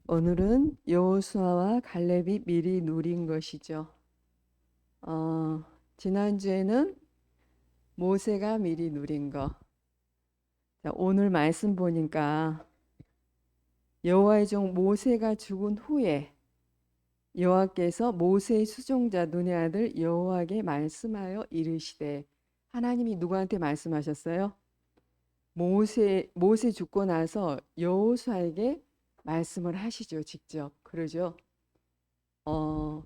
오늘은 여호수아와 갈렙이 미리 누린 것이죠. 어, 지난주에는 모세가 미리 누린 거. 자, 오늘 말씀 보니까 여호와의 종 모세가 죽은 후에 여호와께서 모세의 수종자 눈의 아들 여호와에게 말씀하여 이르시되, 하나님이 누구한테 말씀하셨어요? 모세 죽고 나서 여호수아에게 말씀을 하시죠, 직접. 그러죠. 어,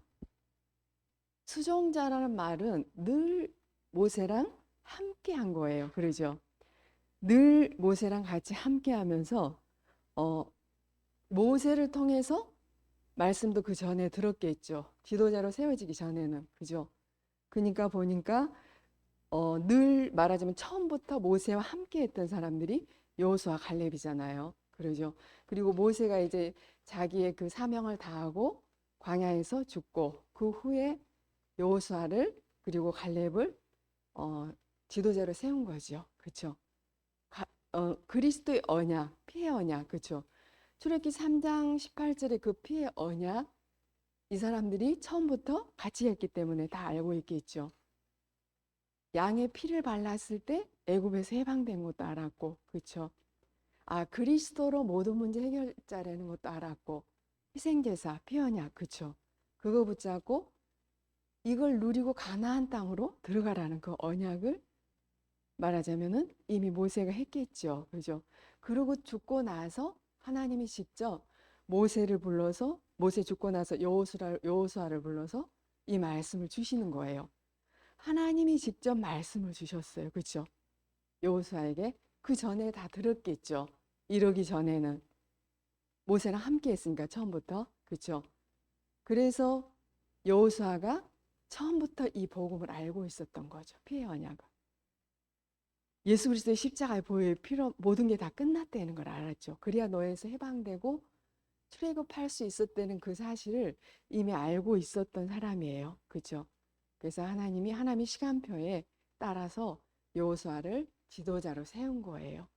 수종자라는 말은 늘 모세랑 함께 한 거예요. 그러죠. 늘 모세랑 같이 함께 하면서 어, 모세를 통해서 말씀도 그 전에 들었겠죠. 지도자로 세워지기 전에는. 그죠. 그러니까 보니까 늘 말하자면 처음부터 모세와 함께 했던 사람들이 여호수아 갈렙이잖아요. 그러죠. 그리고 모세가 이제 자기의 그 사명을 다하고 광야에서 죽고 그 후에 여호수아를 그리고 갈렙을 어, 지도자로 세운 거죠. 그렇죠? 그리스도의 언약, 피의 언약, 그렇죠? 출애굽기 3장 18절에 그 피의 언약, 이 사람들이 처음부터 같이 했기 때문에 다 알고 있겠죠. 양의 피를 발랐을 때 애굽에서 해방된 것도 알았고, 그렇죠? 아, 그리스도로 모든 문제 해결자라는 것도 알았고, 희생제사, 피 언약, 그렇죠? 그거 붙잡고 이걸 누리고 가나안 땅으로 들어가라는 그 언약을 말하자면은 이미 모세가 했겠죠. 그죠? 그러고 죽고 나서 하나님이 직접 모세를 불러서 모세 죽고 나서 여호수아를 불러서 이 말씀을 주시는 거예요. 하나님이 직접 말씀을 주셨어요. 그렇죠? 여호수아에게 그 전에 다 들었겠죠. 이러기 전에는 모세랑 함께 했으니까 처음부터. 그렇죠? 그래서 여호수아가 처음부터 이 복음을 알고 있었던 거죠. 피의 언약을. 예수 그리스도의 십자가에 보일 필요 모든 게 다 끝났다는 걸 알았죠. 그래야 너에서 해방되고 출애굽할 수 있었다는 그 사실을 이미 알고 있었던 사람이에요. 그죠? 그래서 하나님이 시간표에 따라서 여호수아를 지도자로 세운 거예요.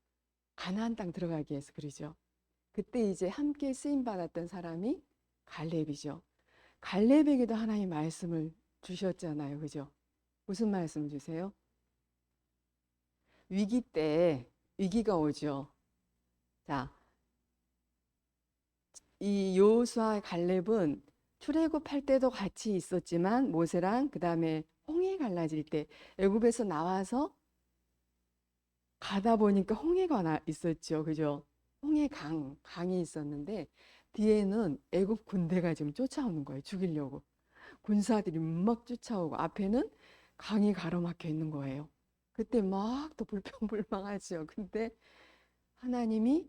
가나안 땅 들어가기 위해서. 그러죠. 그때 이제 함께 쓰임 받았던 사람이 갈렙이죠. 갈렙에게도 하나님 말씀을 주셨잖아요. 그죠? 무슨 말씀 주세요? 위기 때 위기가 오죠. 자, 이 여호수아 갈렙은 출애굽할 때도 같이 있었지만 모세랑 그다음에 홍해 갈라질 때 애굽에서 나와서 가다 보니까 홍해가 있었죠. 그죠? 강이 있었는데 뒤에는 애굽 군대가 지금 쫓아오는 거예요. 죽이려고. 군사들이 막 쫓아오고 앞에는 강이 가로막혀 있는 거예요. 그때 막 또 불평불만하죠. 근데 하나님이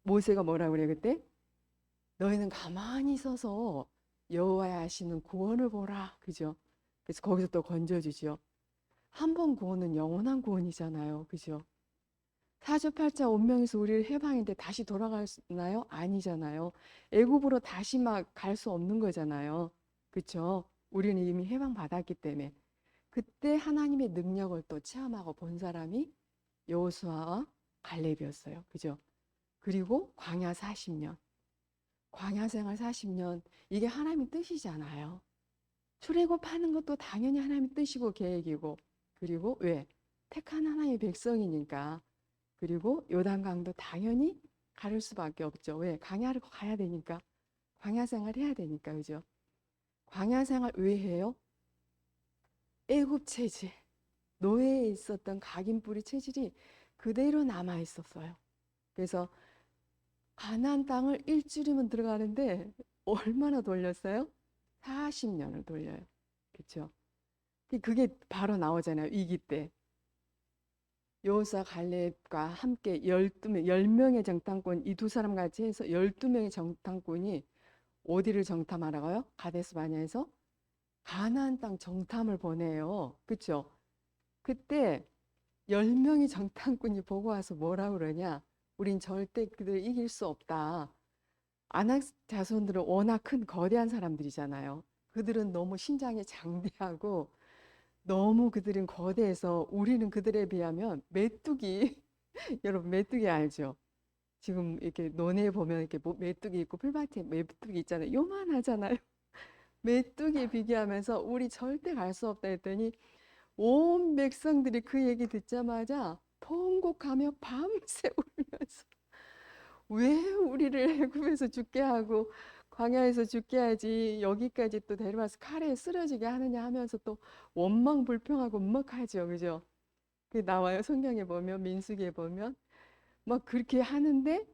모세가 뭐라 그래 그때? 너희는 가만히 서서 여호와의 하시는 구원을 보라. 그죠? 그래서 거기서 또 건져주죠. 한 번 구원은 영원한 구원이잖아요. 그죠? 사주팔자 운명에서 우리를 해방인데 다시 돌아가나요? 아니잖아요. 애굽으로 다시 막 갈 수 없는 거잖아요. 그렇죠? 우리는 이미 해방받았기 때문에. 그때 하나님의 능력을 또 체험하고 본 사람이 여호수아와 갈렙이었어요. 그죠? 그리고 광야 40년. 광야 생활 40년. 이게 하나님의 뜻이잖아요. 출애굽하는 것도 당연히 하나님의 뜻이고 계획이고. 그리고 왜? 택한 하나님의 백성이니까. 그리고 요단강도 당연히 가를 수밖에 없죠. 왜? 광야를 가야 되니까. 광야 생활 해야 되니까. 그죠? 광야 생활 왜 해요? 애굽 체질. 노예에 있었던 각인뿌리 체질이 그대로 남아 있었어요. 그래서 가나안 땅을 일주일이면 들어가는데 얼마나 돌렸어요? 40년을 돌려요. 그렇죠? 그게 바로 나오잖아요. 위기 때. 여호수아 갈렙과 함께 12명, 10명의 정탐꾼, 이 두 사람 같이 해서 12명의 정탐꾼이 어디를 정탐하라고요? 가데스 바냐에서 가나안 땅 정탐을 보내요. 그렇죠? 그때 10명의 정탐꾼이 보고 와서 뭐라 그러냐? 우린 절대 그들 이길 수 없다. 아낙 자손들은 워낙 큰 거대한 사람들이잖아요. 그들은 너무 신장이 장대하고 너무 그들은 거대해서 우리는 그들에 비하면 메뚜기 여러분 메뚜기 알죠? 지금 이렇게 논에 보면 이렇게 메뚜기 있고 풀밭에 메뚜기 있잖아요. 요만하잖아요. 메뚜기에 비교하면서 우리 절대 갈 수 없다 했더니 온 백성들이 그 얘기 듣자마자 통곡하며 밤새 울면서 왜 우리를 애굽에서 죽게 하고 광야에서 죽게 하지 여기까지 또 데려와서 칼에 쓰러지게 하느냐 하면서 또 원망 불평하고 먹하죠. 그죠? 그 나와요. 성경에 보면 민수기에 보면 막 그렇게 하는데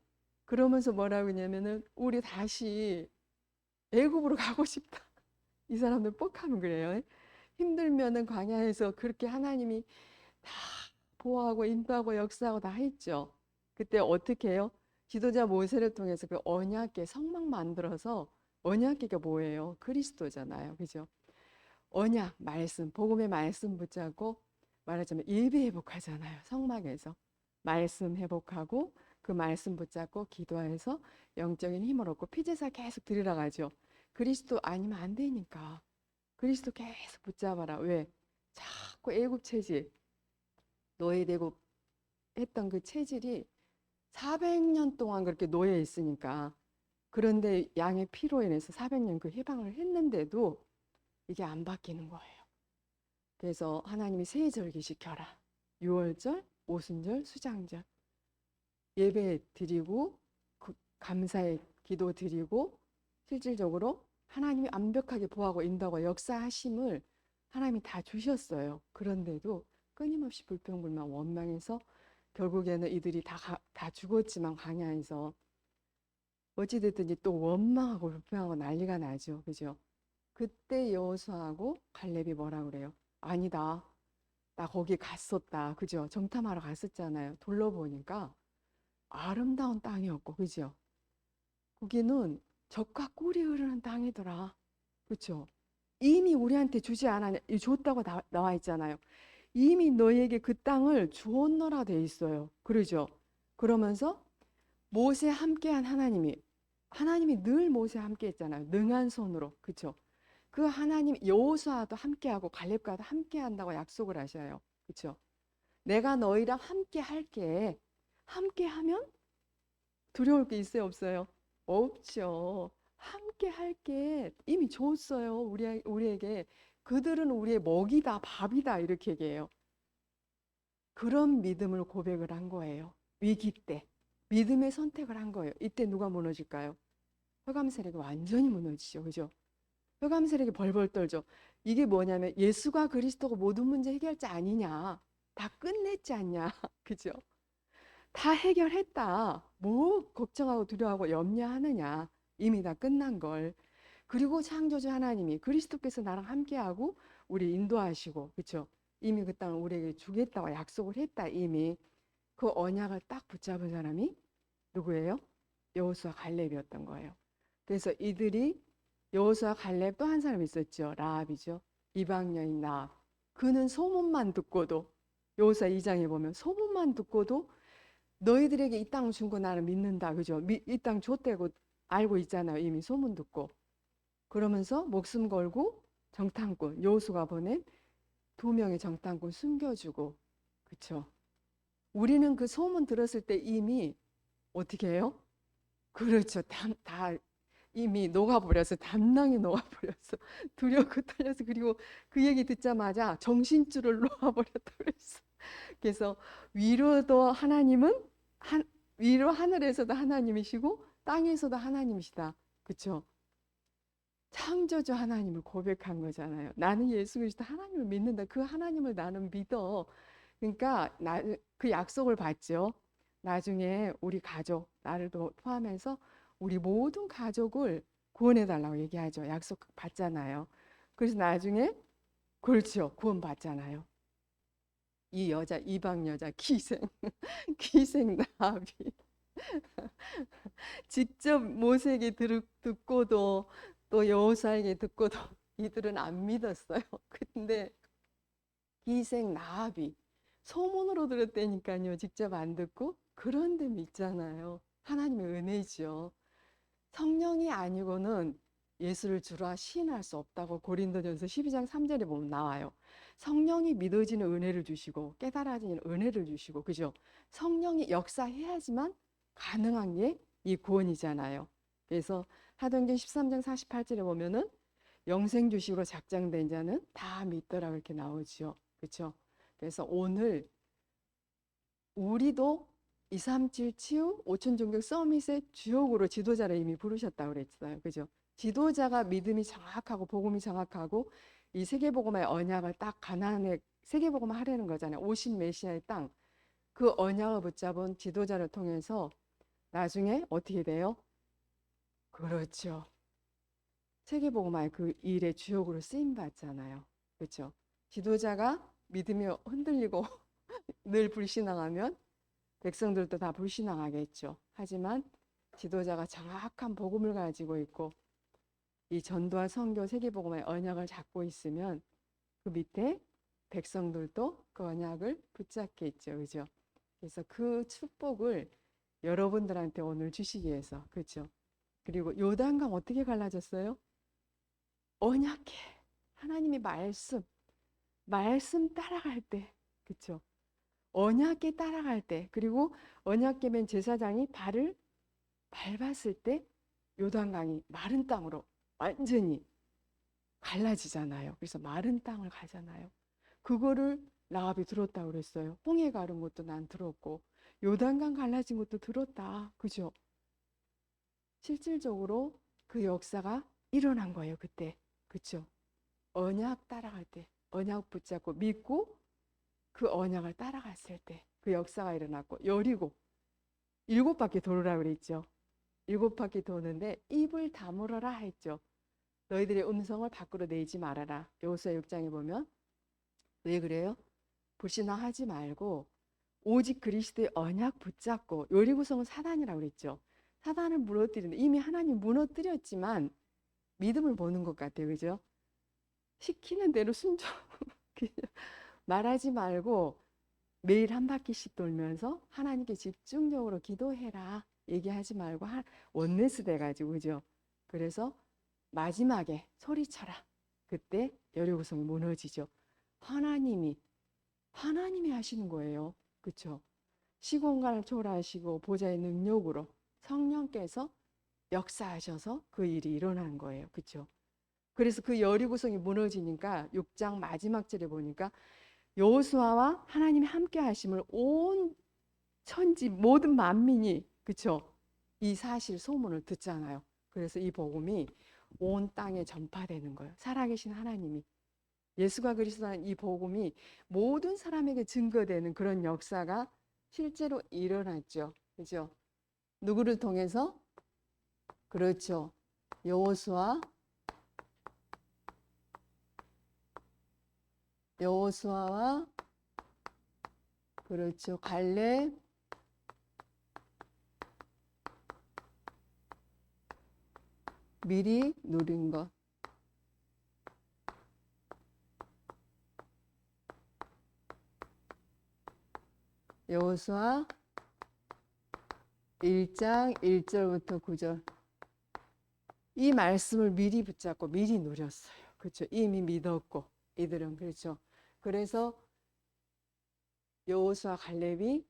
그러면서 뭐라고 하냐면은 우리 다시 애굽으로 가고 싶다. 이 사람들 뻑하면 그래요. 힘들면은 광야에서 그렇게 하나님이 다 보호하고 인도하고 역사하고 다 했죠. 그때 어떻게 해요? 지도자 모세를 통해서 그 언약궤 성막 만들어서 언약궤가 뭐예요? 그리스도잖아요. 그죠? 언약, 말씀, 복음의 말씀 붙잡고 말하자면 예배 회복하잖아요. 성막에서. 말씀 회복하고 그 말씀 붙잡고 기도해서 영적인 힘을 얻고 피제사 계속 들으러 가죠. 그리스도 아니면 안 되니까. 그리스도 계속 붙잡아라. 왜? 자꾸 애국 체질, 노예되고 했던 그 체질이 400년 동안 그렇게 노예 있으니까. 그런데 양의 피로 인해서 400년 그 해방을 했는데도 이게 안 바뀌는 거예요. 그래서 하나님이 세 절기 시켜라. 유월절, 오순절, 수장절. 예배 드리고 감사의 기도 드리고 실질적으로 하나님이 완벽하게 보호하고 인도하고 역사하심을 하나님이 다 주셨어요. 그런데도 끊임없이 불평불만 원망해서 결국에는 이들이 다 죽었지만 광야에서 어찌됐든지 또 원망하고 불평하고 난리가 나죠. 그죠? 그때 여호수아하고 갈렙이 뭐라 그래요? 아니다. 나 거기 갔었다. 그죠? 정탐하러 갔었잖아요. 둘러보니까 아름다운 땅이었고, 그죠? 거기는 젖과 꿀이 흐르는 땅이더라. 그죠? 이미 우리한테 주지 않았냐? 줬다고 나와 있잖아요. 이미 너에게 그 땅을 주었노라 돼 있어요. 그러죠? 그러면서 모세 함께한 하나님이 늘 모세 함께 했잖아요. 능한 손으로. 그죠? 그 하나님 여호수아도 함께하고 갈렙과도 함께한다고 약속을 하셔요. 그죠? 내가 너희랑 함께 할게. 함께하면 두려울 게 있어요, 없어요? 없죠. 함께 할게 이미 줬어요. 우리에게 그들은 우리의 먹이다, 밥이다 이렇게 얘기해요. 그런 믿음을 고백을 한 거예요. 위기 때 믿음의 선택을 한 거예요. 이때 누가 무너질까요? 흑암 세력이 완전히 무너지죠. 그죠? 흑암 세력이 벌벌 떨죠. 이게 뭐냐면 예수가 그리스도가 모든 문제 해결자 아니냐. 다 끝냈지 않냐. 그죠? 다 해결했다. 뭐 걱정하고 두려워하고 염려하느냐. 이미 다 끝난 걸. 그리고 창조주 하나님이 그리스도께서 나랑 함께하고 우리 인도하시고, 그쵸? 이미 그 땅을 우리에게 주겠다고 약속을 했다. 이미 그 언약을 딱 붙잡은 사람이 누구예요? 여호수아 갈렙이었던 거예요. 그래서 이들이 여호수아 갈렙 또 한 사람 있었죠. 라합이죠. 이방 여인 라합. 그는 소문만 듣고도 여호수아 2장에 보면 소문만 듣고도 너희들에게 이 땅을 준 거 나는 믿는다. 그죠? 이 땅 줬대고 알고 있잖아요. 이미 소문 듣고. 그러면서 목숨 걸고 정탐꾼 여호수가 보낸 2명의 정탐꾼 숨겨주고. 그쵸? 우리는 그 소문 들었을 때 이미 어떻게 해요? 그렇죠. 다 이미 녹아버려서 담낭이 녹아버려서 두렵고 떨려서 그리고 그 얘기 듣자마자 정신줄을 놓아버렸다 그랬어. 그래서 위로도 하나님은 위로 하늘에서도 하나님이시고 땅에서도 하나님이시다. 그렇죠? 창조주 하나님을 고백한 거잖아요. 나는 예수 그리스도 하나님을 믿는다. 그 하나님을 나는 믿어. 그러니까 그 약속을 받죠. 나중에 우리 가족, 나를 포함해서 우리 모든 가족을 구원해 달라고 얘기하죠. 약속 받잖아요. 그래서 나중에 그렇죠. 구원 받잖아요. 이 여자 이방 여자 기생 기생 나비 직접 모세에게 듣고도 또 여호수아에게 듣고도 이들은 안 믿었어요. 근데 기생 나비 소문으로 들었다니까요. 직접 안 듣고 그런데 믿잖아요. 하나님의 은혜죠. 성령이 아니고는 예수를 주라 시인할 수 없다고 고린도전서 12장 3절에 보면 나와요. 성령이 믿어지는 은혜를 주시고 깨달아지는 은혜를 주시고 그죠? 성령이 역사해야지만 가능한 게 이 구원이잖아요. 그래서 사도행전 13장 48절에 보면은 영생 주식으로 작정된 자는 다 믿더라 이렇게 나오죠. 그렇죠? 그래서 오늘 우리도 237 치유 5천 종교 서밋의 주역으로 지도자를 이미 부르셨다고 그랬어요. 그죠? 지도자가 믿음이 정확하고 복음이 정확하고 이 세계복음의 언약을 딱 가나안에 세계복음을 하려는 거잖아요. 오신 메시아의 땅. 그 언약을 붙잡은 지도자를 통해서 나중에 어떻게 돼요? 그렇죠. 세계복음화의 그 일의 주역으로 쓰임 받잖아요. 그렇죠? 지도자가 믿음이 흔들리고 늘 불신앙하면 백성들도 다 불신앙하겠죠. 하지만 지도자가 정확한 복음을 가지고 있고 이 전도와 선교 세계복음의 언약을 잡고 있으면 그 밑에 백성들도 그 언약을 붙잡겠죠. 그죠? 그래서 그 축복을 여러분들한테 오늘 주시기 위해서. 그렇죠? 그리고 요단강 어떻게 갈라졌어요? 언약해. 하나님의 말씀 따라갈 때. 그렇죠? 언약에 따라갈 때, 그리고 언약계면 제사장이 발을 밟았을 때 요단강이 마른 땅으로 완전히 갈라지잖아요. 그래서 마른 땅을 가잖아요. 그거를 라합이 들었다고 그랬어요. 홍해 가른 것도 난 들었고 요단강 갈라진 것도 들었다. 그죠? 실질적으로 그 역사가 일어난 거예요. 그때. 그쵸? 언약 따라갈 때, 언약 붙잡고 믿고 그 언약을 따라갔을 때 그 역사가 일어났고 여리고 7바퀴 돌으라 그랬죠. 7바퀴 도는데 입을 다물어라 했죠. 너희들의 음성을 밖으로 내지 말아라. 여호수아 6장에 보면 왜 그래요? 불신앙하지 말고 오직 그리스도의 언약 붙잡고 여리고성은 사단이라고 그랬죠. 사단을 무너뜨리는데 이미 하나님 무너뜨렸지만 믿음을 보는 것 같아요. 그죠? 시키는 대로 순종 말하지 말고 매일 한 바퀴씩 돌면서 하나님께 집중적으로 기도해라. 얘기하지 말고 원네스 돼가지고 그죠? 그래서 마지막에 소리쳐라. 그때 여리고성이 무너지죠. 하나님이 하시는 거예요. 그렇죠? 시공간을 초월하시고 보좌의 능력으로 성령께서 역사하셔서 그 일이 일어난 거예요. 그렇죠? 그래서 그 여리고성이 무너지니까 6장 마지막 절에 보니까 여호수아와 하나님이 함께 하심을 온 천지 모든 만민이 그쵸? 이 사실 소문을 듣잖아요. 그래서 이 복음이 온 땅에 전파되는 거예요. 살아계신 하나님이 예수가 그리스도라는 이 복음이 모든 사람에게 증거되는 그런 역사가 실제로 일어났죠. 그죠? 누구를 통해서? 그렇죠. 여호수아와 그렇죠. 갈렙 미리 누린 것. 여호수아 1장 1절부터 9절. 이 말씀을 미리 붙잡고 미리 누렸어요. 그렇죠. 이미 믿었고 이들은 그렇죠. 그래서 여호수아 갈렙이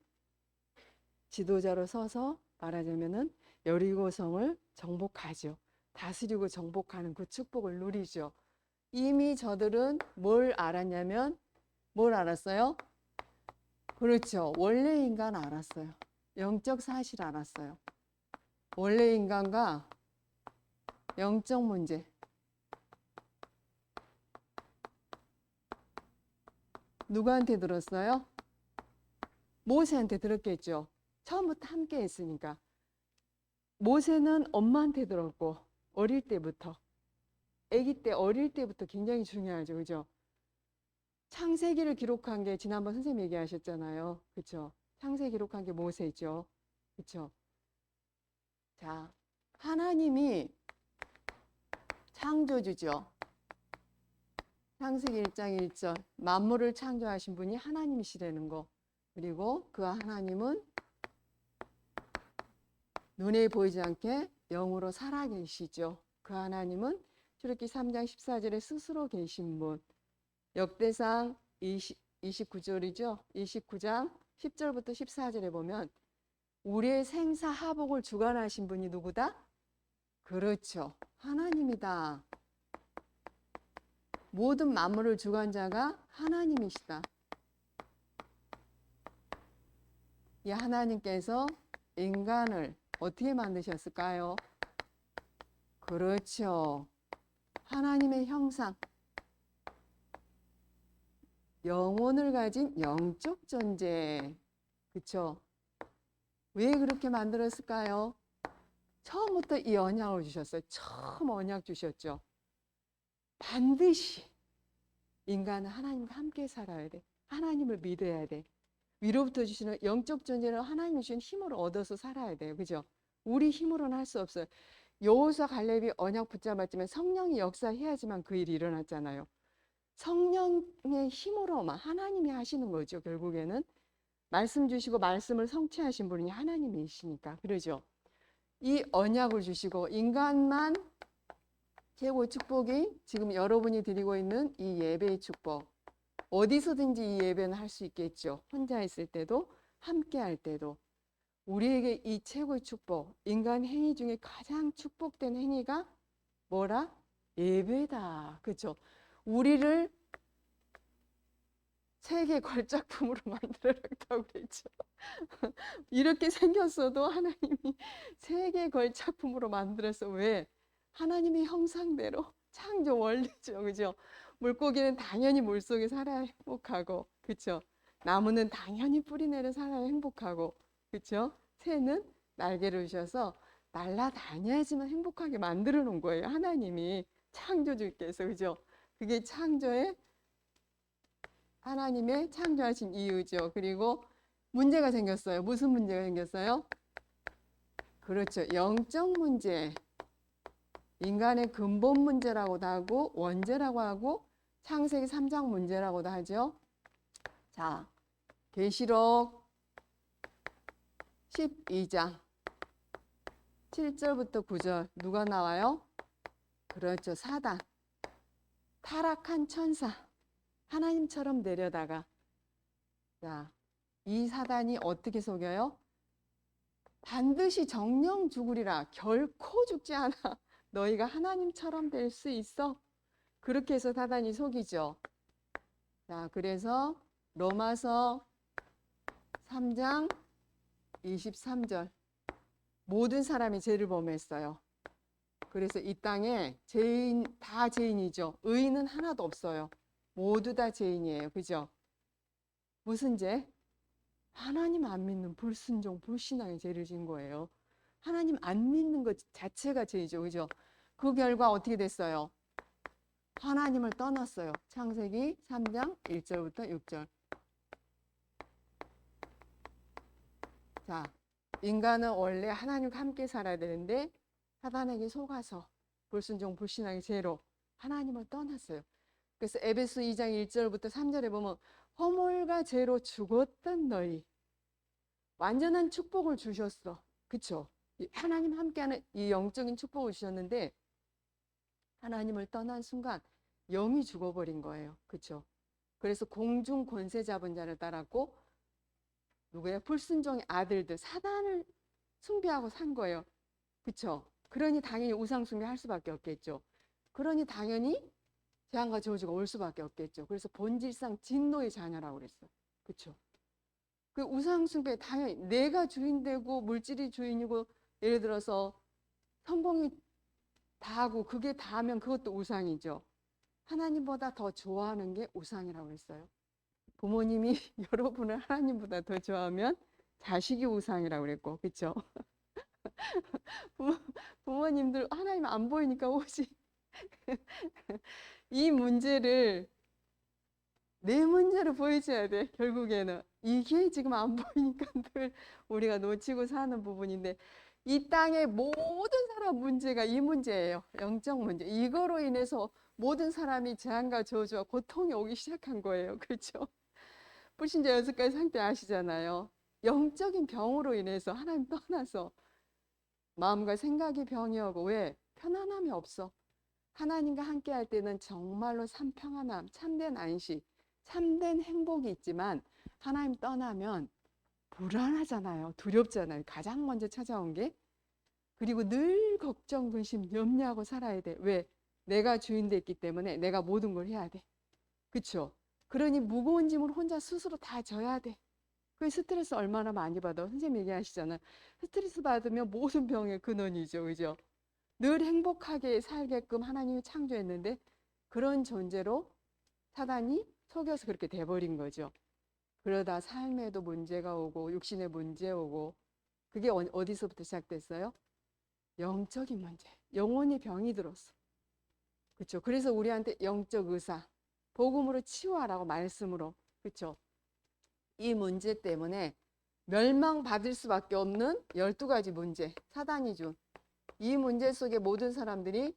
지도자로 서서 말하자면은 여리고성을 정복하죠. 다스리고 정복하는 그 축복을 누리죠. 이미 저들은 뭘 알았냐면 뭘 알았어요? 그렇죠. 원래 인간 알았어요. 영적 사실 알았어요. 원래 인간과 영적 문제. 누구한테 들었어요? 모세한테 들었겠죠. 처음부터 함께 했으니까. 모세는 엄마한테 들었고 어릴 때부터 아기 때 어릴 때부터 굉장히 중요하죠. 그죠? 창세기를 기록한 게 지난번 선생님 얘기하셨잖아요. 그렇죠? 창세기 기록한 게 모세죠. 그렇죠? 자, 하나님이 창조주죠. 창세기 1장 1절 만물을 창조하신 분이 하나님이시라는 거. 그리고 그 하나님은 눈에 보이지 않게 영으로 살아계시죠. 그 하나님은 출애굽기 3장 14절에 스스로 계신 분. 역대상 29절이죠. 29장 10절부터 14절에 보면 우리의 생사하복을 주관하신 분이 누구다? 그렇죠. 하나님이다. 모든 만물을 주관자가 하나님이시다. 이 하나님께서 인간을 어떻게 만드셨을까요? 그렇죠. 하나님의 형상, 영혼을 가진 영적 존재. 그렇죠? 왜 그렇게 만들었을까요? 처음부터 이 언약을 주셨어요. 처음 언약 주셨죠. 반드시 인간은 하나님과 함께 살아야 돼. 하나님을 믿어야 돼. 위로부터 주시는 영적 존재는 하나님이 주신 힘을 얻어서 살아야 돼요. 그죠? 우리 힘으로는 할 수 없어요. 여호수아 갈렙이 언약 붙잡았지만 성령이 역사해야지만 그 일이 일어났잖아요. 성령의 힘으로만 하나님이 하시는 거죠. 결국에는 말씀 주시고 말씀을 성취하신 분이 하나님이시니까. 그러죠? 이 언약을 주시고 인간만 최고 축복이 지금 여러분이 드리고 있는 이 예배의 축복. 어디서든지 이 예배는 할 수 있겠죠. 혼자 있을 때도 함께 할 때도. 우리에게 이 최고의 축복, 인간 행위 중에 가장 축복된 행위가 뭐라? 예배다. 그렇죠? 우리를 세계 걸작품으로 만들어놨다고 그랬죠. 이렇게 생겼어도 하나님이 세계 걸작품으로 만들어서 왜? 하나님의 형상대로 창조 원리죠. 그죠? 물고기는 당연히 물속에 살아야 행복하고, 그쵸? 나무는 당연히 뿌리 내려 살아야 행복하고, 그쵸? 새는 날개를 주셔서 날아다녀야지만 행복하게 만들어 놓은 거예요. 하나님이 창조주께서, 그죠? 그게 창조의 하나님의 창조하신 이유죠. 그리고 문제가 생겼어요. 무슨 문제가 생겼어요? 그렇죠. 영적 문제. 인간의 근본 문제라고도 하고 원죄라고 하고 창세기 3장 문제라고도 하죠. 자, 계시록 12장 7절부터 9절 누가 나와요? 그렇죠. 사단. 타락한 천사. 하나님처럼 내려다가 자, 이 사단이 어떻게 속여요? 반드시 정령 죽으리라. 결코 죽지 않아. 너희가 하나님처럼 될 수 있어. 그렇게 해서 사단이 속이죠. 자, 그래서 로마서 3장 23절. 모든 사람이 죄를 범했어요. 그래서 이 땅에 죄인, 다 죄인이죠. 의인은 하나도 없어요. 모두 다 죄인이에요. 그죠? 무슨 죄? 하나님 안 믿는 불순종, 불신앙의 죄를 지은 거예요. 하나님 안 믿는 것 자체가 죄이죠. 그죠? 그 결과 어떻게 됐어요? 하나님을 떠났어요. 창세기 3장 1절부터 6절. 자, 인간은 원래 하나님과 함께 살아야 되는데 사단에게 속아서 불순종, 불신앙의 죄로 하나님을 떠났어요. 그래서 에베소 2장 1절부터 3절에 보면 허물과 죄로 죽었던 너희 완전한 축복을 주셨어. 그쵸? 하나님 함께하는 이 영적인 축복을 주셨는데 하나님을 떠난 순간 영이 죽어버린 거예요. 그쵸? 그래서 공중 권세 잡은 자를 따랐고 누구예요? 불순종의 아들들 사단을 숭배하고 산 거예요. 그쵸? 그러니 당연히 우상 숭배할 수밖에 없겠죠. 그러니 당연히 재앙과 저주가 올 수밖에 없겠죠. 그래서 본질상 진노의 자녀라고 그랬어요. 그쵸? 그 우상 숭배 당연히 내가 주인 되고 물질이 주인이고 예를 들어서 성공이 다하고 그게 다하면 그것도 우상이죠. 하나님보다 더 좋아하는 게 우상이라고 했어요. 부모님이 여러분을 하나님보다 더 좋아하면 자식이 우상이라고 그랬고, 그쵸? 부모님들 하나님 안 보이니까 오직 이 문제를 내 문제로 보여줘야 돼. 결국에는 이게 지금 안 보이니까 늘 우리가 놓치고 사는 부분인데 이 땅의 모든 사람 문제가 이 문제예요. 영적 문제. 이거로 인해서 모든 사람이 재앙과 저주와 고통이 오기 시작한 거예요. 그렇죠? 불신자 6가지 상태 아시잖아요. 영적인 병으로 인해서 하나님 떠나서 마음과 생각이 병이 오고 왜? 편안함이 없어. 하나님과 함께 할 때는 정말로 참 평안함, 참된 안식, 참된 행복이 있지만 하나님 떠나면 불안하잖아요. 두렵잖아요. 가장 먼저 찾아온 게. 그리고 늘 걱정, 근심, 염려하고 살아야 돼. 왜? 내가 주인 됐기 때문에 내가 모든 걸 해야 돼. 그쵸? 그러니 무거운 짐을 혼자 스스로 다 져야 돼. 그 스트레스 얼마나 많이 받아. 선생님 얘기하시잖아요. 스트레스 받으면 모든 병의 근원이죠. 그죠? 늘 행복하게 살게끔 하나님이 창조했는데 그런 존재로 사단이 속여서 그렇게 돼버린 거죠. 그러다 삶에도 문제가 오고 육신에 문제 오고 그게 어디서부터 시작됐어요? 영적인 문제. 영혼이 병이 들었어. 그렇죠? 그래서 우리한테 영적 의사, 복음으로 치유하라고 말씀으로. 그렇죠? 이 문제 때문에 멸망받을 수밖에 없는 12가지 문제. 사단이 준. 이 문제 속에 모든 사람들이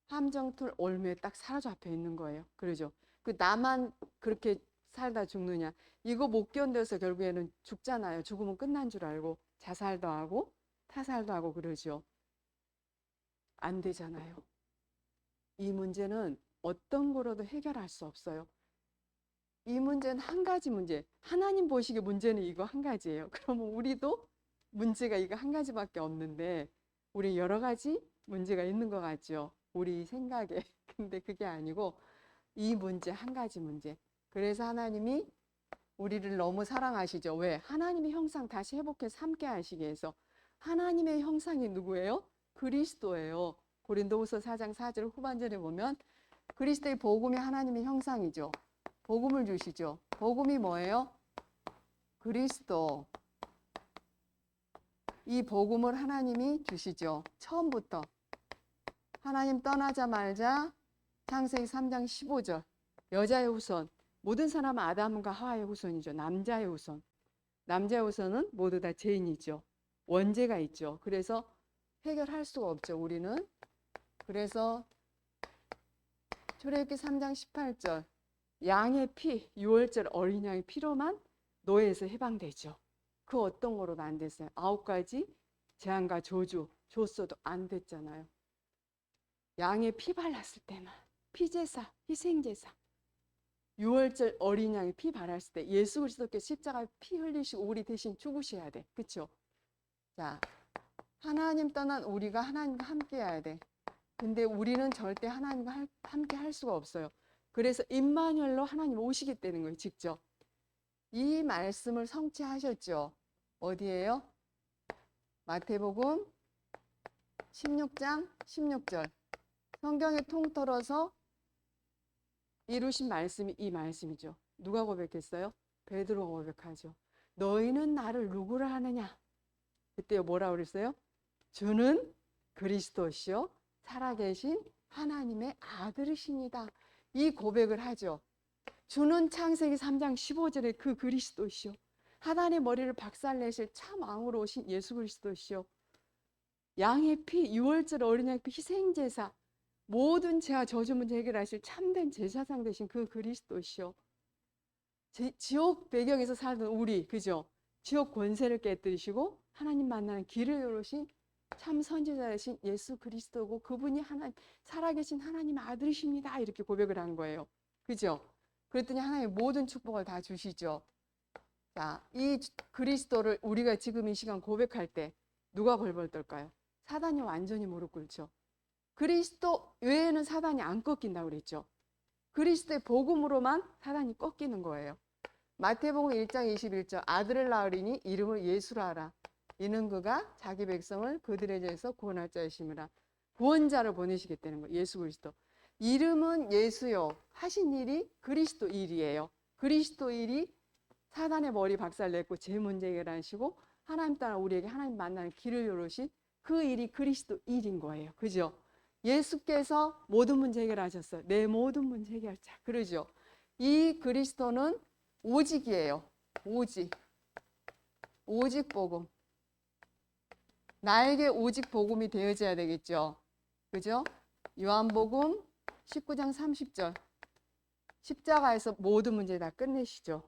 함정틀 올무에 딱 사로잡혀 있는 거예요. 그러죠? 그 나만 그렇게 살다 죽느냐. 이거 못 견뎌서 결국에는 죽잖아요. 죽으면 끝난 줄 알고 자살도 하고 타살도 하고 그러죠. 안 되잖아요. 이 문제는 어떤 거로도 해결할 수 없어요. 이 문제는 한 가지 문제. 하나님 보시기에 문제는 이거 한 가지예요. 그러면 우리도 문제가 이거 한 가지밖에 없는데 우리 여러 가지 문제가 있는 것 같죠. 우리 생각에. 근데 그게 아니고 이 문제 한 가지 문제. 그래서 하나님이 우리를 너무 사랑하시죠. 왜? 하나님의 형상 다시 회복해서 함께 하시기 위해서. 하나님의 형상이 누구예요? 그리스도예요. 고린도후서 4장 4절 후반절에 보면 그리스도의 복음이 하나님의 형상이죠. 복음을 주시죠. 복음이 뭐예요? 그리스도. 이 복음을 하나님이 주시죠. 처음부터. 하나님 떠나자마자 창세기 3장 15절. 여자의 후손. 모든 사람은 아담과 하와의 후손이죠. 남자의 후손. 남자의 후손은 모두 다 죄인이죠. 원죄가 있죠. 그래서 해결할 수가 없죠. 우리는. 그래서 출애굽기 3장 18절. 양의 피, 6월절 어린 양의 피로만 노예에서 해방되죠. 그 어떤 거로도 안 됐어요. 9가지 재앙과 저주 줬어도 안 됐잖아요. 양의 피 발랐을 때만. 피제사, 희생제사. 6월절 어린 양의 피 발랐을 때 예수 그리스도께서 십자가에 피 흘리시고 우리 대신 죽으셔야 돼. 그렇죠? 자, 하나님 떠난 우리가 하나님과 함께 해야 돼. 근데 우리는 절대 하나님과 함께 할 수가 없어요. 그래서 임마누엘로 하나님 오시게 되는 거예요. 직접. 이 말씀을 성취하셨죠. 어디예요? 마태복음 16장 16절. 성경에 통틀어서 이루신 말씀이 이 말씀이죠. 누가 고백했어요? 베드로가 고백하죠. 너희는 나를 누구를 하느냐? 그때 뭐라고 그랬어요? 주는 그리스도시요 살아계신 하나님의 아들이십니다. 이 고백을 하죠. 주는 창세기 3장 15절에 그 그리스도시요 하단의 머리를 박살내실 참 왕으로 오신 예수 그리스도시요 양의 피 6월절 어린 양의 피 희생제사 모든 죄와 저주 문제 해결하실 참된 제사장 되신 그 그리스도시요 지옥 배경에서 살던 우리 그죠? 지옥 권세를 깨뜨리시고 하나님 만나는 길을 열으신 참 선지자이신 예수 그리스도고 그분이 하나님 살아계신 하나님의 아들이십니다. 이렇게 고백을 한 거예요. 그죠? 그랬더니 하나님 모든 축복을 다 주시죠. 자, 이 그리스도를 우리가 지금 이 시간 고백할 때 누가 벌벌 떨까요? 사단이 완전히 무릎 꿇죠. 그리스도 외에는 사단이 안 꺾인다고 그랬죠. 그리스도의 복음으로만 사단이 꺾이는 거예요. 마태복음 1장 21절 아들을 낳으리니 이름을 예수라 하라. 이는 그가 자기 백성을 그들의 죄에서 구원할 자이심이라. 구원자를 보내시겠다는 거예요. 예수 그리스도. 이름은 예수요. 하신 일이 그리스도 일이에요. 그리스도 일이 사단의 머리 박살냈고 죄 문제 해결하시고 하나님 따라 우리에게 하나님 만나는 길을 열으신 그 일이 그리스도 일인 거예요. 그죠? 예수께서 모든 문제 해결하셨어요. 내 모든 문제 해결자. 그러죠? 이 그리스도는 오직이에요. 오직. 오직 복음. 나에게 오직 복음이 되어져야 되겠죠. 그죠? 요한복음 19장 30절. 십자가에서 모든 문제 다 끝내시죠.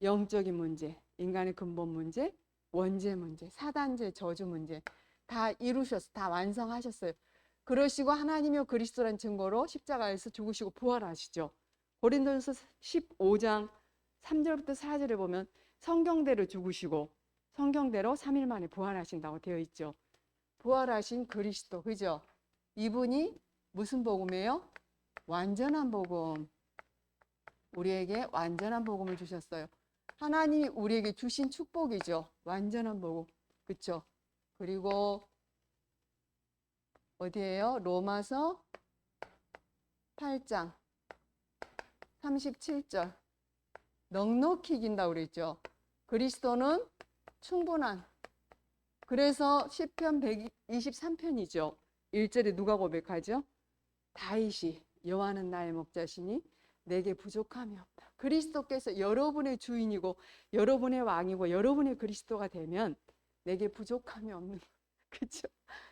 영적인 문제, 인간의 근본 문제, 원죄 문제, 사단죄, 저주 문제 다 이루셨어요. 다 완성하셨어요. 그러시고 하나님이요 그리스도란 증거로 십자가에서 죽으시고 부활하시죠. 고린도전서 15장 3절부터 4절에 보면 성경대로 죽으시고 성경대로 3일 만에 부활하신다고 되어 있죠. 부활하신 그리스도, 그죠? 이분이 무슨 복음이에요? 완전한 복음. 우리에게 완전한 복음을 주셨어요. 하나님이 우리에게 주신 축복이죠. 완전한 복음. 그쵸? 그리고 어디에요? 로마서 8장 37절. 넉넉히 이긴다고 그랬죠. 그리스도는 충분한. 그래서 시편 123편이죠. 1절에 누가 고백하죠? 다윗이 여호와는 나의 목자시니 내게 부족함이 없다. 그리스도께서 여러분의 주인이고 여러분의 왕이고 여러분의 그리스도가 되면 내게 부족함이 없는 거예요. 그렇죠?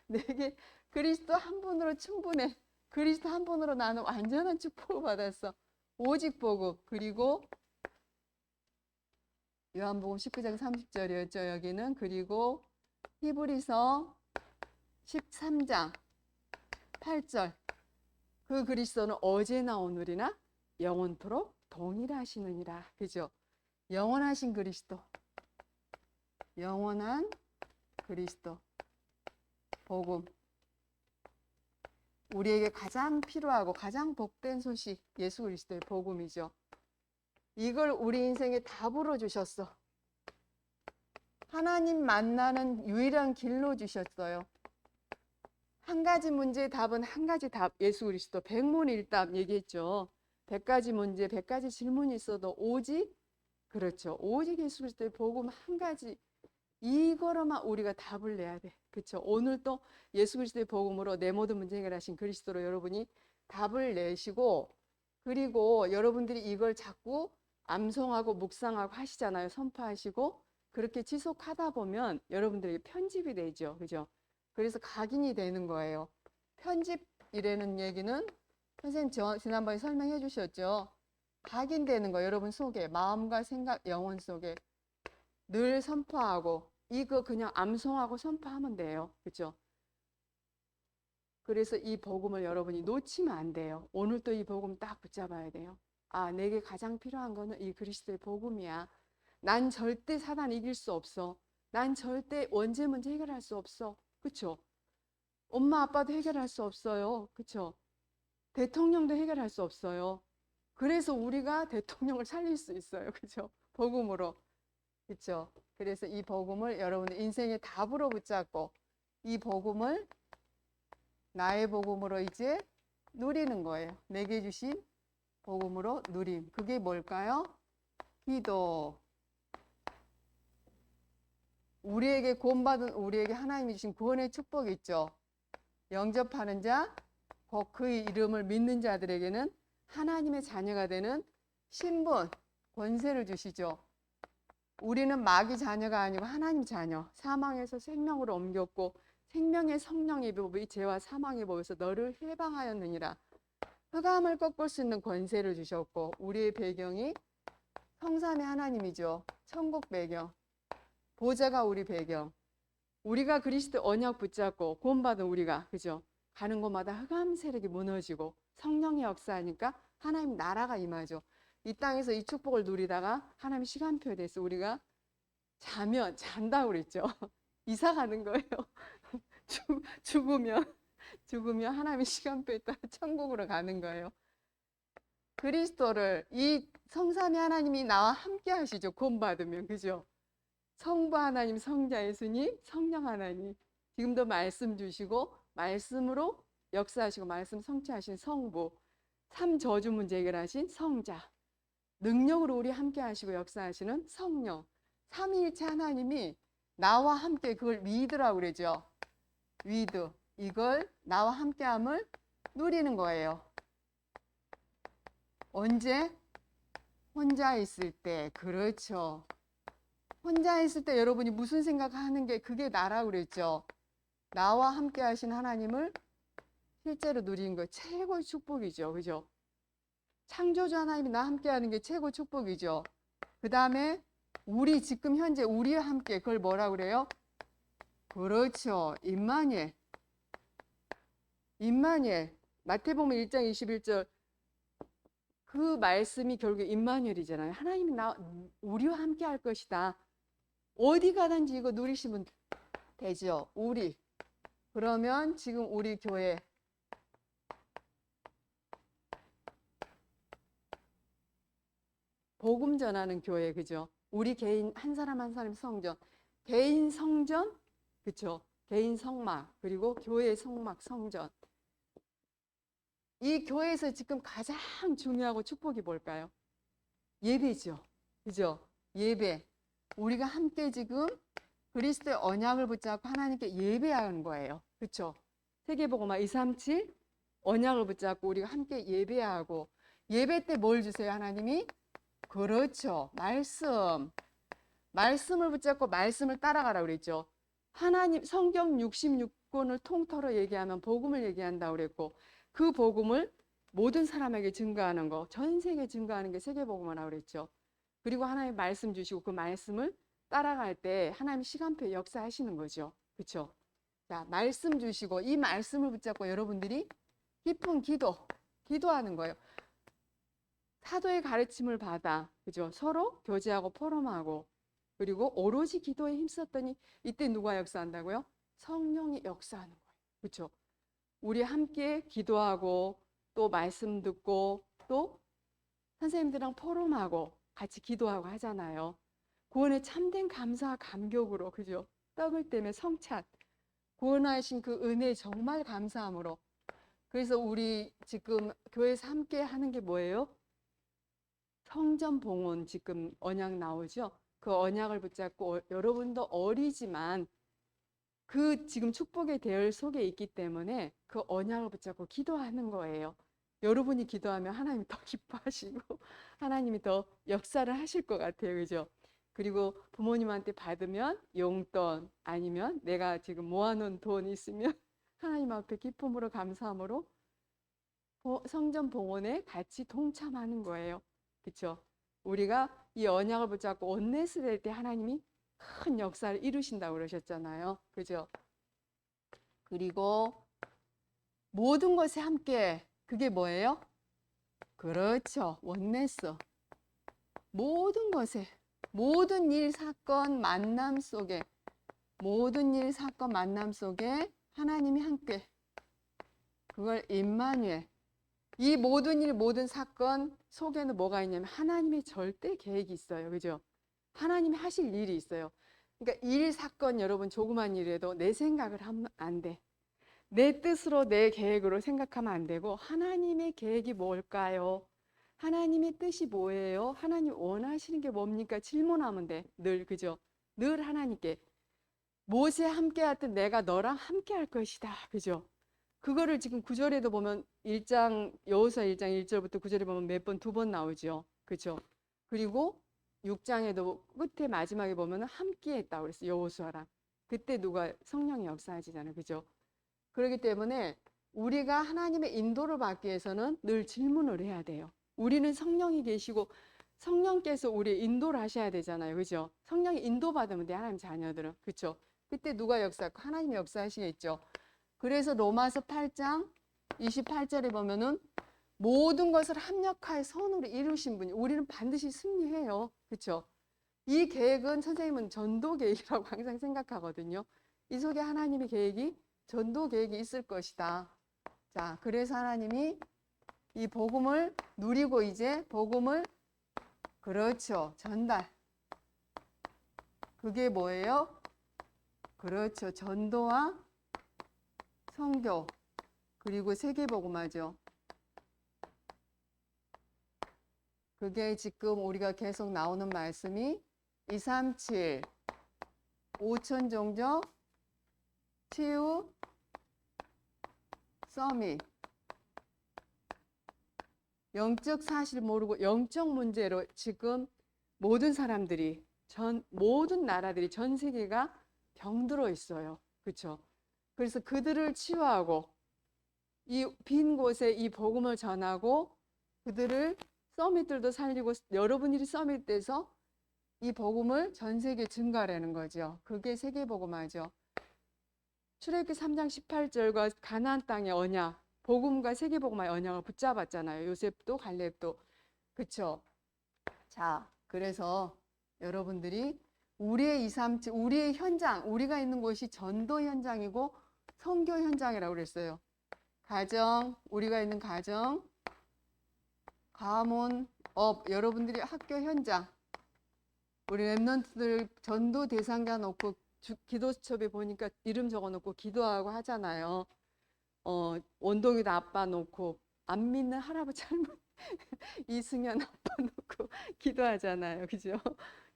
내게 그리스도 한 분으로 충분해. 그리스도 한 분으로 나는 완전한 축복을 받았어. 오직 복음. 그리고 요한복음 19장 30절이었죠. 여기는. 그리고 히브리서 13장 8절. 그 그리스도는 어제나 오늘이나 영원토록 동일하시느니라. 그죠? 영원하신 그리스도. 영원한 그리스도. 복음. 우리에게 가장 필요하고 가장 복된 소식, 예수 그리스도의 복음이죠. 이걸 우리 인생에 답으로 주셨어. 하나님 만나는 유일한 길로 주셨어요. 한 가지 문제의 답은 한 가지 답, 예수 그리스도. 백문일답 얘기했죠. 100가지 문제, 100가지 질문이 있어도 오직, 그렇죠. 오직 예수 그리스도의 복음 한 가지, 이거로만 우리가 답을 내야 돼. 그렇죠. 오늘 또 예수 그리스도의 복음으로 내 모든 문제 해결하신 그리스도로 여러분이 답을 내시고, 그리고 여러분들이 이걸 자꾸 암송하고 묵상하고 하시잖아요. 선포하시고. 그렇게 지속하다 보면 여러분들에게 편집이 되죠. 그죠? 그래서 각인이 되는 거예요. 편집이라는 얘기는 선생님 지난번에 설명해 주셨죠. 각인되는 거, 여러분 속에, 마음과 생각, 영혼 속에 늘 선포하고, 이거 그냥 암송하고 선포하면 돼요. 그죠? 그래서 이 복음을 여러분이 놓치면 안 돼요. 오늘 또 이 복음 딱 붙잡아야 돼요. 아, 내게 가장 필요한 거는 이 그리스도의 복음이야. 난 절대 사단 이길 수 없어. 난 절대 원죄 문제 해결할 수 없어. 그쵸? 엄마 아빠도 해결할 수 없어요. 그쵸? 대통령도 해결할 수 없어요. 그래서 우리가 대통령을 살릴 수 있어요. 그쵸? 복음으로. 그쵸? 그래서 이 복음을 여러분의 인생의 답으로 붙잡고 이 복음을 나의 복음으로 이제 누리는 거예요. 내게 주신 복음으로 누림. 그게 뭘까요? 기도. 우리에게 구원받은, 우리에게 하나님이 주신 구원의 축복이 있죠. 영접하는 자, 곧 그의 이름을 믿는 자들에게는 하나님의 자녀가 되는 신분, 권세를 주시죠. 우리는 마귀 자녀가 아니고 하나님 자녀. 사망에서 생명으로 옮겼고 생명의 성령의 법이 죄와 사망의 법에서 너를 해방하였느니라. 흑암을 꺾을 수 있는 권세를 주셨고, 우리의 배경이 성삼위 하나님이죠. 천국 배경. 보좌가 우리 배경. 우리가 그리스도 언약 붙잡고 구원받은 우리가, 그죠? 가는 곳마다 흑암 세력이 무너지고 성령의 역사하니까 하나님 나라가 임하죠. 이 땅에서 이 축복을 누리다가 하나님 시간표에 대해서 우리가 자면, 잔다고 그랬죠. 이사 가는 거예요. 죽으면 하나님의 시간표에 따라 천국으로 가는 거예요. 그리스도를, 이 성삼위 하나님이 나와 함께 하시죠. 구원받으면. 그죠? 성부 하나님, 성자 예수님, 성령 하나님. 지금도 말씀 주시고 말씀으로 역사하시고 말씀 성취하신 성부. 3저주 문제 해결하신 성자. 능력으로 우리 함께 하시고 역사하시는 성령. 삼위일체 하나님이 나와 함께, 그걸 위드라고 그러죠. 위드. 이걸 나와 함께함을 누리는 거예요. 언제? 혼자 있을 때. 그렇죠. 혼자 있을 때 여러분이 무슨 생각하는 게, 그게 나라고 그랬죠. 나와 함께 하신 하나님을 실제로 누리는 거 최고의 축복이죠. 그죠? 창조주 하나님이 나와 함께 하는 게 최고 축복이죠. 그 다음에 우리 지금 현재 우리와 함께, 그걸 뭐라 그래요? 그렇죠. 임마누엘. 임마누엘. 마태복음 1장 21절. 그 말씀이 결국 임마누엘이잖아요. 하나님이 우리와 함께 할 것이다. 어디 가든지 이거 누리시면 되죠. 우리. 그러면 지금 우리 교회 복음 전하는 교회, 그죠? 우리 개인 한 사람 한 사람 성전, 개인 성전, 그죠? 개인 성막, 그리고 교회 성막, 성전. 이 교회에서 지금 가장 중요하고 축복이 뭘까요? 예배죠. 그죠? 예배. 우리가 함께 지금 그리스도의 언약을 붙잡고 하나님께 예배하는 거예요. 그렇죠? 세계복음화 237 언약을 붙잡고 우리가 함께 예배하고, 예배 때 뭘 주세요, 하나님이? 그렇죠. 말씀을 붙잡고 말씀을 따라가라 그랬죠. 하나님 성경 66권을 통틀어 얘기하면 복음을 얘기한다고 그랬고, 그 복음을 모든 사람에게 증거하는 거, 전 세계에 증거하는 게 세계복음화라고 그랬죠. 그리고 하나님 말씀 주시고 그 말씀을 따라갈 때 하나님 시간표에 역사하시는 거죠. 그렇죠? 자, 말씀 주시고 이 말씀을 붙잡고 여러분들이 깊은 기도하는 거예요. 사도의 가르침을 받아, 그죠? 서로 교제하고 포럼하고, 그리고 오로지 기도에 힘썼더니 이때 누가 역사한다고요? 성령이 역사하는 거예요. 그렇죠? 우리 함께 기도하고 또 말씀 듣고 또 선생님들이랑 포럼하고 같이 기도하고 하잖아요. 구원의 참된 감사와 감격으로, 그죠? 떡을 떼며 성찬, 구원하신 그 은혜에 정말 감사함으로. 그래서 우리 지금 교회에서 함께 하는 게 뭐예요? 성전 봉헌 지금 언약 나오죠? 그 언약을 붙잡고 여러분도 어리지만 그 지금 축복의 대열 속에 있기 때문에 그 언약을 붙잡고 기도하는 거예요. 여러분이 기도하면 하나님이 더 기뻐하시고 하나님이 더 역사를 하실 것 같아요. 그죠? 그리고 부모님한테 받으면 용돈, 아니면 내가 지금 모아놓은 돈 있으면 하나님 앞에 기쁨으로 감사함으로 성전 봉헌에 같이 동참하는 거예요. 그렇죠? 우리가 이 언약을 붙잡고 원내스 될 때 하나님이 큰 역사를 이루신다고 그러셨잖아요. 그죠? 그리고 모든 것에 함께, 그게 뭐예요? 그렇죠. 원내스. 모든 것에, 모든 일, 사건, 만남 속에, 모든 일, 사건, 만남 속에 하나님이 함께. 그걸 임마누엘. 이 모든 일, 모든 사건 속에는 뭐가 있냐면 하나님의 절대 계획이 있어요. 그죠? 하나님이 하실 일이 있어요. 그러니까 일, 사건, 여러분 조그만 일에도 내 생각을 하면 안 돼. 내 뜻으로 내 계획으로 생각하면 안 되고, 하나님의 계획이 뭘까요? 하나님의 뜻이 뭐예요? 하나님 원하시는 게 뭡니까? 질문하면 돼. 늘, 그죠? 늘 하나님께. 모세 함께 했던 내가 너랑 함께 할 것이다. 그죠? 그거를 지금 9절에도 보면 여호수아 1장 1절부터 9절에 보면 몇 번, 2번 나오죠. 그죠? 그리고 6장에도 끝에 마지막에 보면 함께 했다고 그랬어요. 여호수아랑. 그때 누가 성령이 역사하시잖아요. 그죠? 그렇기 때문에 우리가 하나님의 인도를 받기 위해서는 늘 질문을 해야 돼요. 우리는 성령이 계시고 성령께서 우리 인도를 하셔야 되잖아요. 그죠? 성령이 인도받으면 돼, 하나님 자녀들은. 그죠? 그때 누가 역사하고 하나님이 역사하시겠죠. 그래서 로마서 8장 28절에 보면은 모든 것을 합력하여 선으로 이루신 분이, 우리는 반드시 승리해요. 그렇죠? 이 계획은 선생님은 전도 계획이라고 항상 생각하거든요. 이 속에 하나님의 계획이, 전도 계획이 있을 것이다. 자, 그래서 하나님이 이 복음을 누리고 이제 복음을, 그렇죠, 전달. 그게 뭐예요? 그렇죠, 전도와 선교, 그리고 세계복음화죠. 그게 지금 우리가 계속 나오는 말씀이 237 5천 종족 치유 서밋. 영적 사실 모르고 영적 문제로 지금 모든 사람들이, 모든 나라들이, 전 세계가 병들어 있어요. 그렇죠? 그래서 그들을 치유하고 이 빈 곳에 이 복음을 전하고 그들을, 서밋들도 살리고, 여러분들이 서밋 돼서 이 복음을 전 세계에 증가하라는 거죠. 그게 세계복음화죠. 출애굽기 3장 18절과 가나안 땅의 언약, 복음과 세계복음화의 언약을 붙잡았잖아요. 요셉도 갈렙도. 그쵸? 자, 그래서 여러분들이 우리의 237, 우리의 현장, 우리가 있는 곳이 전도 현장이고 선교 현장이라고 그랬어요. 가정, 우리가 있는 가정, 가문, 업, 여러분들이 학교 현장, 우리 랩런트들 전도 대상자 놓고 기도수첩에 보니까 이름 적어 놓고 기도하고 하잖아요. 원동이도 아빠 놓고 안 믿는 할아버지 할머니 이승연 아빠 놓고 기도하잖아요. 그죠?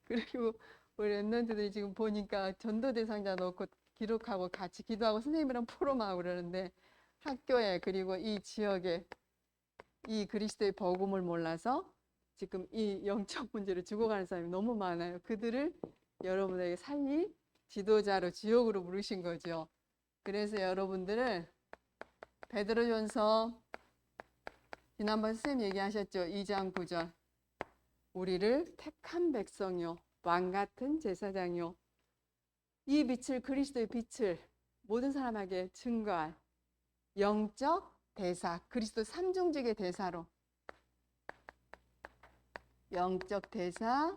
그리고 우리 랩런트들이 지금 보니까 전도 대상자 놓고 기록하고 같이 기도하고 선생님이랑 포럼하고 그러는데 학교에 그리고 이 지역에 이 그리스도의 복음을 몰라서 지금 이 영적 문제를 죽어가는 사람이 너무 많아요. 그들을 여러분에게 살릴 지도자로 지옥으로 부르신 거죠. 그래서 여러분들을 베드로전서 지난번 선생님 얘기하셨죠. 2장 9절 우리를 택한 백성이요 왕같은 제사장이요 이 빛을 그리스도의 빛을 모든 사람에게 증거할 영적 대사 그리스도 삼중직의 대사로 영적 대사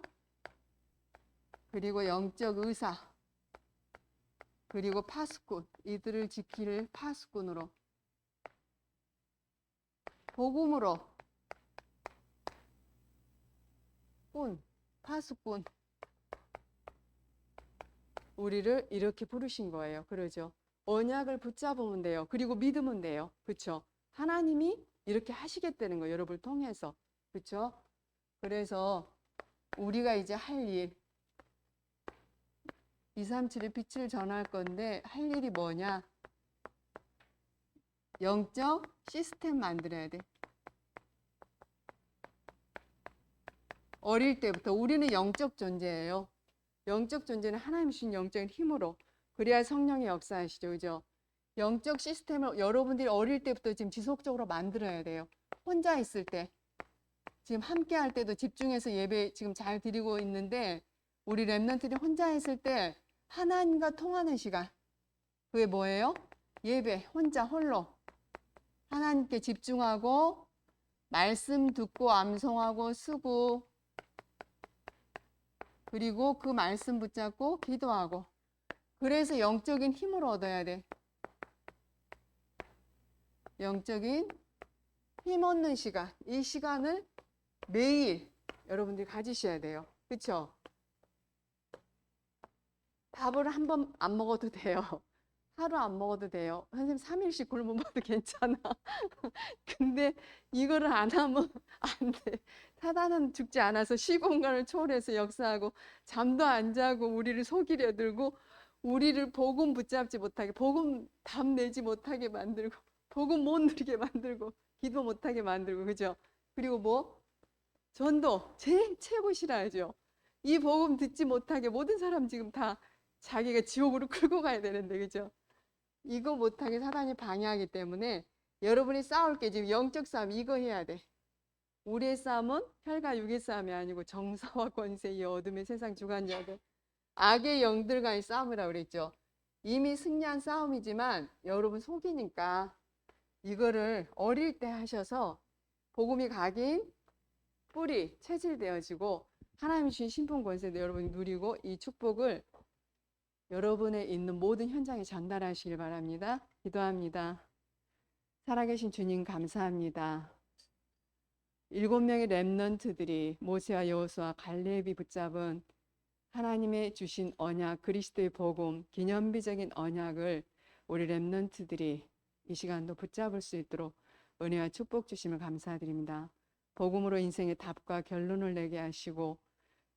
그리고 영적 의사 그리고 파수꾼 이들을 지킬 파수꾼으로 복음으로 파수꾼 우리를 이렇게 부르신 거예요. 그러죠. 언약을 붙잡으면 돼요. 그리고 믿으면 돼요. 그렇죠? 하나님이 이렇게 하시겠다는 거예요. 여러분을 통해서. 그렇죠? 그래서 우리가 이제 할 일, 237의 빛을 전할 건데 할 일이 뭐냐? 영적 시스템 만들어야 돼. 어릴 때부터 우리는 영적 존재예요. 영적 존재는 하나님 주신 영적인 힘으로 그래야 성령이 역사하시죠. 그죠? 영적 시스템을 여러분들이 어릴 때부터 지금 지속적으로 만들어야 돼요. 혼자 있을 때 지금 함께 할 때도 집중해서 예배 지금 잘 드리고 있는데 우리 랩런트들이 혼자 있을 때 하나님과 통하는 시간 그게 뭐예요? 예배 혼자 홀로 하나님께 집중하고 말씀 듣고 암송하고 쓰고 그리고 그 말씀 붙잡고 기도하고 그래서 영적인 힘을 얻어야 돼. 영적인 힘 얻는 시간 이 시간을 매일 여러분들이 가지셔야 돼요. 그렇죠? 밥을 한 번 안 먹어도 돼요. 하루 안 먹어도 돼요. 선생님 3일씩 굶어봐도 괜찮아. 근데 이거를 안 하면 안 돼. 사단은 죽지 않아서 시공간을 초월해서 역사하고 잠도 안 자고 우리를 속이려 들고 우리를 복음 붙잡지 못하게 복음 담 내지 못하게 만들고 복음 못 누리게 만들고 기도 못하게 만들고 그죠? 그리고 뭐 전도 제일 최고 싫어하죠. 이 복음 듣지 못하게 모든 사람 지금 다 자기가 지옥으로 끌고 가야 되는데 그죠? 이거 못하게 사단이 방해하기 때문에 여러분이 싸울 게 지금 영적 싸움 이거 해야 돼. 우리의 싸움은 혈과 육의 싸움이 아니고 정사와 권세 이 어둠의 세상 주관자들 악의 영들과의 싸움이라고 그랬죠. 이미 승리한 싸움이지만 여러분 속이니까 이거를 어릴 때 하셔서 복음이 각인 뿌리 체질되어지고 하나님이 주신 신분 권세도 여러분이 누리고 이 축복을 여러분의 있는 모든 현장에 전달하시길 바랍니다. 기도합니다. 살아계신 주님 감사합니다. 7명의 렘넌트들이 모세와 여호수아 갈렙이 붙잡은 하나님의 주신 언약 그리스도의 복음 기념비적인 언약을 우리 렘넌트들이 이 시간도 붙잡을 수 있도록 은혜와 축복 주심을 감사드립니다. 복음으로 인생의 답과 결론을 내게 하시고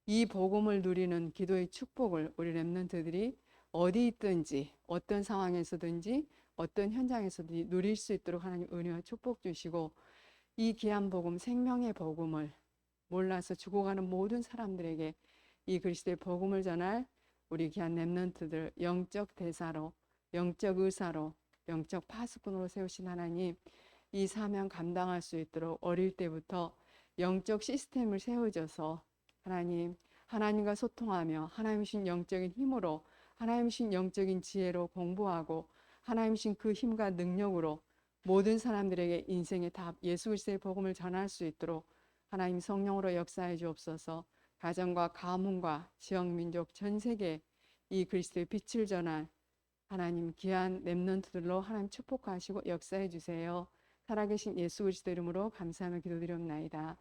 이 복음을 누리는 기도의 축복을 우리 렘넌트들이 어디 있든지 어떤 상황에서든지 어떤 현장에서든지 누릴 수 있도록 하나님 은혜와 축복 주시고 이 귀한 복음 생명의 복음을 몰라서 죽어가는 모든 사람들에게 이 그리스도의 복음을 전할 우리 귀한 렘넌트들 영적 대사로 영적 의사로 영적 파수꾼으로 세우신 하나님 이 사명 감당할 수 있도록 어릴 때부터 영적 시스템을 세워줘서 하나님과 소통하며 하나님이신 영적인 힘으로 하나님이신 영적인 지혜로 공부하고 하나님이신 그 힘과 능력으로 모든 사람들에게 인생의 답 예수 그리스도의 복음을 전할 수 있도록 하나님 성령으로 역사해 주옵소서. 가정과 가문과 지역 민족 전 세계 이 그리스도의 빛을 전한 하나님 귀한 렘넌트들로 하나님 축복하시고 역사해 주세요. 살아계신 예수 그리스도 이름으로 감사하며 기도드리옵나이다.